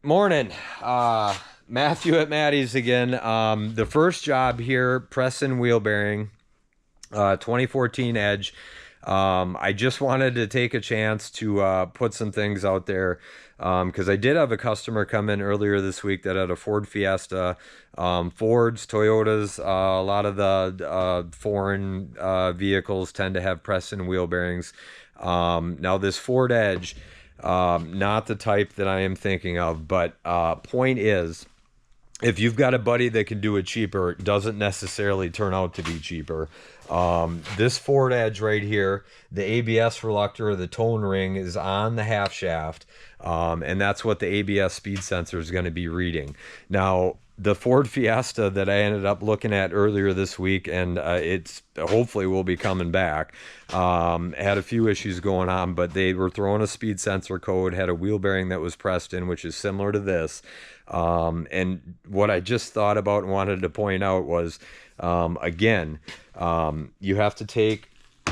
Morning. Matthew at Maddie's again. The first job here, Preston Wheel Bearing, 2014 Edge. I just wanted to take a chance to put some things out there because I did have a customer come in earlier this week that had a Ford Fiesta, Fords, Toyotas. A lot of the foreign vehicles tend to have Preston wheel bearings. Now, this Ford Edge, not the type that I am thinking of, but point is, if you've got a buddy that can do it cheaper, it doesn't necessarily turn out to be cheaper. This Ford Edge right here, the ABS reluctor or the tone ring is on the half shaft, and that's what the ABS speed sensor is going to be reading. Now, the Ford Fiesta that I ended up looking at earlier this week, and it's hopefully will be coming back, had a few issues going on, but they were throwing a speed sensor code, had a wheel bearing that was pressed in, which is similar to this. And what I just thought about and wanted to point out was, again, you have to take,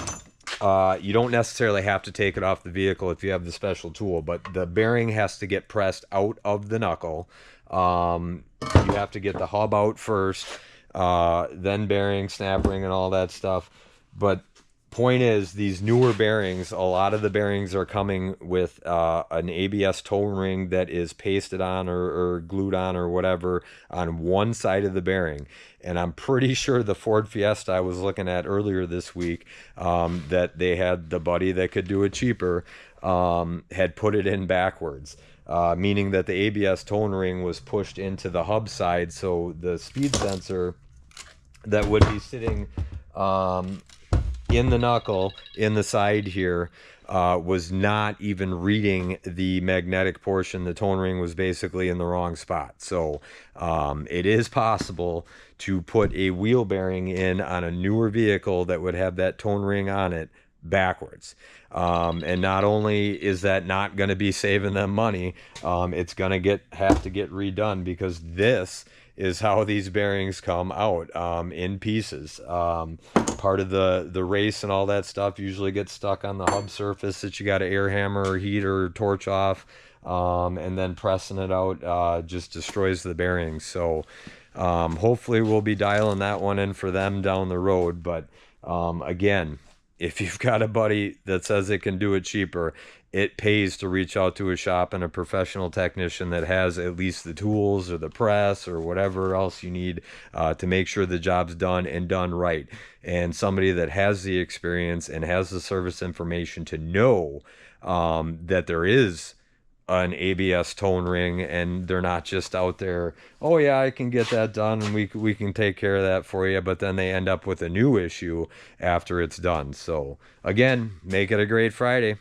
you don't necessarily have to take it off the vehicle if you have the special tool, but the bearing has to get pressed out of the knuckle. You have to get the hub out first, then bearing, snap ring, and all that stuff. But point is, these newer bearings, a lot of the bearings are coming with an ABS tone ring that is pasted on or glued on or whatever on one side of the bearing. And I'm pretty sure the Ford Fiesta I was looking at earlier this week, that they had the buddy that could do it cheaper, had put it in backwards. Meaning that the ABS tone ring was pushed into the hub side, so the speed sensor that would be sitting in the knuckle in the side here was not even reading the magnetic portion. The tone ring was basically in the wrong spot. So it is possible to put a wheel bearing in on a newer vehicle that would have that tone ring on it backwards. And not only is that not going to be saving them money, it's going to have to get redone because this is how these bearings come out, in pieces. Part of the race and all that stuff usually gets stuck on the hub surface that you got to air hammer or heat or torch off, and then pressing it out just destroys the bearings. So hopefully we'll be dialing that one in for them down the road. But again, if you've got a buddy that says it can do it cheaper, it pays to reach out to a shop and a professional technician that has at least the tools or the press or whatever else you need to make sure the job's done and done right. And somebody that has the experience and has the service information to know that there is an ABS tone ring and they're not just out there, oh yeah, I can get that done and we can take care of that for you, but then they end up with a new issue after it's done. So again, make it a great Friday.